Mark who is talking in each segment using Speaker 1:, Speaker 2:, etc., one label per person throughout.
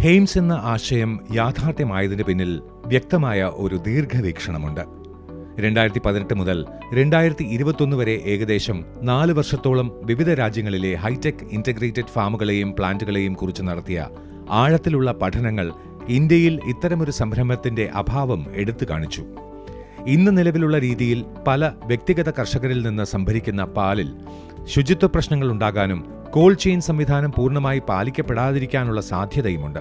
Speaker 1: ഹെയിംസ് എന്ന ആശയം യാഥാർത്ഥ്യമായതിന് പിന്നിൽ വ്യക്തമായ ഒരു ദീർഘവീക്ഷണമുണ്ട്. 2018 മുതൽ 2021 വരെ ഏകദേശം 4 വർഷത്തോളം വിവിധ രാജ്യങ്ങളിലെ ഹൈടെക് ഇന്റഗ്രേറ്റഡ് ഫാമുകളെയും പ്ലാന്റുകളെയും കുറിച്ച് നടത്തിയ ആഴത്തിലുള്ള പഠനങ്ങൾ ഇന്ത്യയിൽ ഇത്തരമൊരു സംരംഭത്തിന്റെ അഭാവം എടുത്തു കാണിച്ചു. ഇന്ന് നിലവിലുള്ള രീതിയിൽ പല വ്യക്തിഗത കർഷകരിൽ നിന്ന് സംഭരിക്കുന്ന പാലിൽ ശുചിത്വ പ്രശ്നങ്ങൾ ഉണ്ടാകാനും കോൾഡ് ചെയിൻ സംവിധാനം പൂർണ്ണമായി പാലിക്കപ്പെടാതിരിക്കാനുള്ള സാധ്യതയുമുണ്ട്.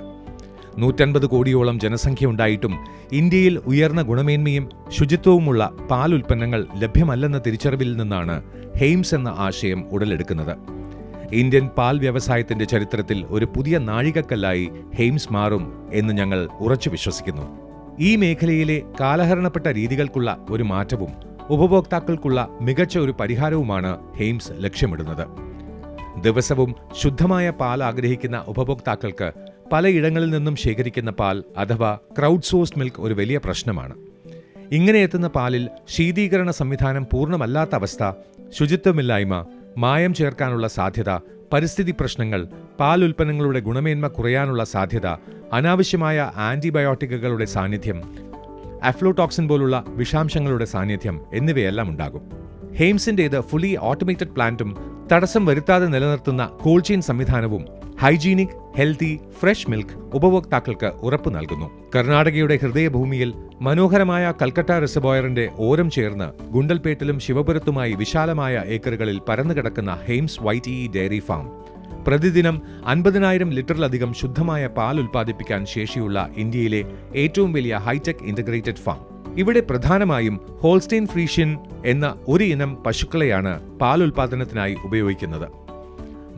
Speaker 1: 150 കോടിയോളം ജനസംഖ്യ ഉണ്ടായിട്ടും ഇന്ത്യയിൽ ഉയർന്ന ഗുണമേന്മയും ശുചിത്വവുമുള്ള പാൽ ഉൽപ്പന്നങ്ങൾ ലഭ്യമല്ലെന്ന തിരിച്ചറിവിൽ നിന്നാണ് ഹെയിംസ് എന്ന ആശയം ഉടലെടുക്കുന്നത്. ഇന്ത്യൻ പാൽ വ്യവസായത്തിന്റെ ചരിത്രത്തിൽ ഒരു പുതിയ നാഴികക്കല്ലായി ഹെയിംസ് മാറും എന്ന് ഞങ്ങൾ ഉറച്ചു വിശ്വസിക്കുന്നു. ഈ മേഖലയിലെ കാലഹരണപ്പെട്ട രീതികൾക്കുള്ള ഒരു മാറ്റവും ഉപഭോക്താക്കൾക്കുള്ള മികച്ച ഒരു പരിഹാരവുമാണ് ഹെയിംസ് ലക്ഷ്യമിടുന്നത്. ദിവസവും ശുദ്ധമായ പാൽ ആഗ്രഹിക്കുന്ന ഉപഭോക്താക്കൾക്ക് പലയിടങ്ങളിൽ നിന്നും ശേഖരിക്കുന്ന പാൽ അഥവാ ക്രൗഡ് സോഴ്സ്ഡ് മിൽക്ക് ഒരു വലിയ പ്രശ്നമാണ്. ഇങ്ങനെ എത്തുന്ന പാലിൽ ശീതീകരണ സംവിധാനം പൂർണ്ണമല്ലാത്ത അവസ്ഥ, ശുചിത്വമില്ലായ്മ, മായം ചേർക്കാനുള്ള സാധ്യത, പരിസ്ഥിതി പ്രശ്നങ്ങൾ, പാൽ ഉൽപ്പന്നങ്ങളുടെ ഗുണമേന്മ കുറയാനുള്ള സാധ്യത, അനാവശ്യമായ ആന്റിബയോട്ടിക്കുകളുടെ സാന്നിധ്യം, അഫ്ലോടോക്സിൻ പോലുള്ള വിഷാംശങ്ങളുടെ സാന്നിധ്യം എന്നിവയെല്ലാം ഉണ്ടാകും. ഹെയിംസിന്റേത് ഫുള്ളി ഓട്ടോമേറ്റഡ് പ്ലാന്റും തടസ്സം വരുത്താതെ നിലനിർത്തുന്ന കോൾഡ് ചെയിൻ സംവിധാനവും ഹൈജീനിക്, ഹെൽത്തി, ഫ്രഷ് മിൽക്ക് ഉപഭോക്താക്കൾക്ക് ഉറപ്പു നൽകുന്നു. കർണാടകയുടെ ഹൃദയഭൂമിയിൽ മനോഹരമായ കൽക്കട്ട റിസർവോയറിന്റെ ഓരം ചേർന്ന് ഗുണ്ടൽപേട്ടിലും ശിവപുരത്തുമായി വിശാലമായ ഏക്കറുകളിൽ പരന്നുകിടക്കുന്ന ഹെയിംസ് YTE ഡയറി ഫാം പ്രതിദിനം 50,000 ലിറ്ററിലധികം ശുദ്ധമായ പാൽ ഉൽപ്പാദിപ്പിക്കാൻ ശേഷിയുള്ള ഇന്ത്യയിലെ ഏറ്റവും വലിയ ഹൈടെക് ഇന്റഗ്രേറ്റഡ് ഫാം. ഇവിടെ പ്രധാനമായും ഹോൾസ്റ്റൈൻ ഫ്രീഷ്യൻ എന്ന ഒരു ഇനം പശുക്കളെയാണ് പാൽ ഉൽപ്പാദനത്തിനായി ഉപയോഗിക്കുന്നത്.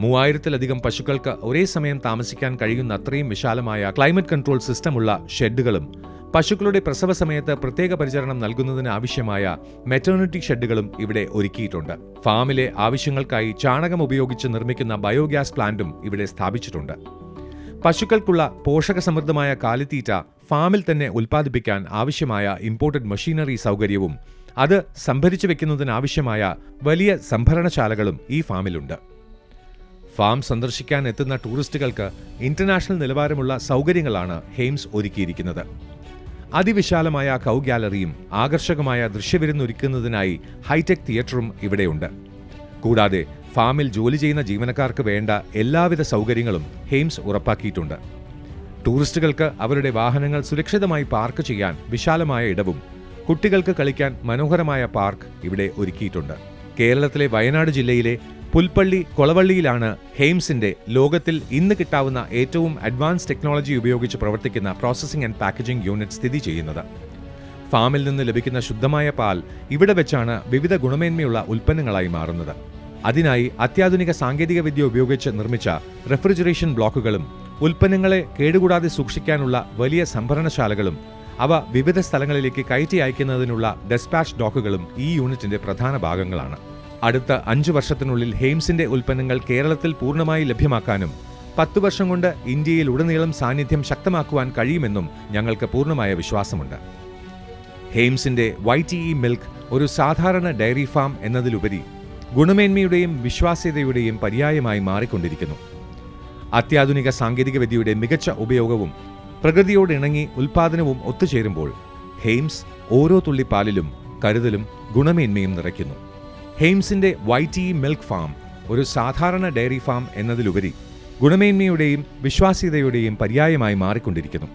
Speaker 1: 3000-ലധികം പശുക്കൾക്ക് ഒരേ സമയം താമസിക്കാൻ കഴിയുന്ന അത്രയും വിശാലമായ ക്ലൈമറ്റ് കൺട്രോൾ സിസ്റ്റമുള്ള ഷെഡുകളും പശുക്കളുടെ പ്രസവ സമയത്ത് പ്രത്യേക പരിചരണം നൽകുന്നതിന് ആവശ്യമായ മെറ്റേണിറ്റി ഷെഡുകളും ഇവിടെ ഒരുക്കിയിട്ടുണ്ട്. ഫാമിലെ ആവശ്യങ്ങൾക്കായി ചാണകം ഉപയോഗിച്ച് നിർമ്മിക്കുന്ന ബയോഗ്യാസ് പ്ലാന്റും ഇവിടെ സ്ഥാപിച്ചിട്ടുണ്ട്. പശുക്കൾക്കുള്ള പോഷകസമൃദ്ധമായ കാലിത്തീറ്റ ഫാമിൽ തന്നെ ഉൽപ്പാദിപ്പിക്കാൻ ആവശ്യമായ ഇമ്പോർട്ടഡ് മെഷീനറി സൗകര്യവും അത് സംഭരിച്ചു വെക്കുന്നതിനാവശ്യമായ വലിയ സംഭരണശാലകളും ഈ ഫാമിലുണ്ട്. ഫാം സന്ദർശിക്കാൻ എത്തുന്ന ടൂറിസ്റ്റുകൾക്ക് ഇന്റർനാഷണൽ നിലവാരമുള്ള സൗകര്യങ്ങളാണ് ഹെയിംസ് ഒരുക്കിയിരിക്കുന്നത്. അതിവിശാലമായ കൗ ഗാലറിയും ആകർഷകമായ ദൃശ്യവിരുന്നൊരുക്കുന്നതിനായി ഹൈടെക് തിയേറ്ററും ഇവിടെയുണ്ട്. കൂടാതെ ഫാമിൽ ജോലി ചെയ്യുന്ന ജീവനക്കാർക്ക് വേണ്ട എല്ലാവിധ സൗകര്യങ്ങളും ഹെയിംസ് ഉറപ്പാക്കിയിട്ടുണ്ട്. ടൂറിസ്റ്റുകൾക്ക് അവരുടെ വാഹനങ്ങൾ സുരക്ഷിതമായി പാർക്ക് ചെയ്യാൻ വിശാലമായ ഇടവും കുട്ടികൾക്ക് കളിക്കാൻ മനോഹരമായ പാർക്ക് ഇവിടെ ഒരുക്കിയിട്ടുണ്ട്. കേരളത്തിലെ വയനാട് ജില്ലയിലെ പുൽപ്പള്ളി കൊളവള്ളിയിലാണ് ഹെയിംസിന്റെ ലോകത്തിൽ ഇന്ന് കിട്ടാവുന്ന ഏറ്റവും അഡ്വാൻസ് ടെക്നോളജി ഉപയോഗിച്ച് പ്രവർത്തിക്കുന്ന പ്രോസസ്സിംഗ് ആൻഡ് പാക്കേജിംഗ് യൂണിറ്റ് സ്ഥിതി ചെയ്യുന്നത്. ഫാമിൽ നിന്ന് ലഭിക്കുന്ന ശുദ്ധമായ പാൽ ഇവിടെ വെച്ചാണ് വിവിധ ഗുണമേന്മയുള്ള ഉൽപ്പന്നങ്ങളായി മാറുന്നത്. അതിനായി അത്യാധുനിക സാങ്കേതികവിദ്യ ഉപയോഗിച്ച് നിർമ്മിച്ച റെഫ്രിജറേഷൻ ബ്ലോക്കുകളും ഉൽപ്പന്നങ്ങളെ കേടുകൂടാതെ സൂക്ഷിക്കാനുള്ള വലിയ സംഭരണശാലകളും അവ വിവിധ സ്ഥലങ്ങളിലേക്ക് കയറ്റി അയക്കുന്നതിനുള്ള ഡെസ്പാച്ച് ഡോക്കുകളും ഈ യൂണിറ്റിന്റെ പ്രധാന ഭാഗങ്ങളാണ്. അടുത്ത 5 വർഷത്തിനുള്ളിൽ ഹെയിംസിന്റെ ഉൽപ്പന്നങ്ങൾ കേരളത്തിൽ പൂർണ്ണമായി ലഭ്യമാക്കാനും 10 വർഷം കൊണ്ട് ഇന്ത്യയിൽ ഉടനീളം സാന്നിധ്യം ശക്തമാക്കുവാൻ കഴിയുമെന്നും ഞങ്ങൾക്ക് പൂർണ്ണമായ വിശ്വാസമുണ്ട്. ഹെയിംസിന്റെ YTE മിൽക്ക് ഒരു സാധാരണ ഡയറി ഫാം എന്നതിലുപരി ഗുണമേന്മയുടെയും വിശ്വാസ്യതയുടെയും പര്യായമായി മാറിക്കൊണ്ടിരിക്കുന്നു. അത്യാധുനിക സാങ്കേതികവിദ്യയുടെ മികച്ച ഉപയോഗവും പ്രകൃതിയോടിണങ്ങി ഉൽപ്പാദനവും ഒത്തുചേരുമ്പോൾ ഹെയിംസ് ഓരോ തുള്ളി പാലിലും കരുതലും ഗുണമേന്മയും നിറയ്ക്കുന്നു. ഹെയിംസിന്റെ YTE മിൽക്ക് ഫാം ഒരു സാധാരണ ഡയറി ഫാം എന്നതിലുപരി ഗുണമേന്മയുടെയും വിശ്വാസ്യതയുടെയും പര്യായമായി മാറിക്കൊണ്ടിരിക്കുന്നു.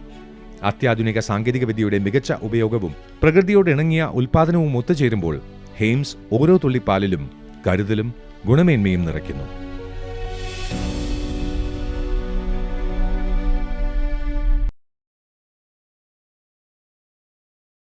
Speaker 1: അത്യാധുനിക സാങ്കേതികവിദ്യയുടെ മികച്ച ഉപയോഗവും പ്രകൃതിയോടിണങ്ങിയ ഉൽപ്പാദനവും ഒത്തുചേരുമ്പോൾ ഹെയിംസ് ഓരോ തുള്ളി പാലിലും കരുതലും ഗുണമേന്മയും നിറയ്ക്കുന്നു.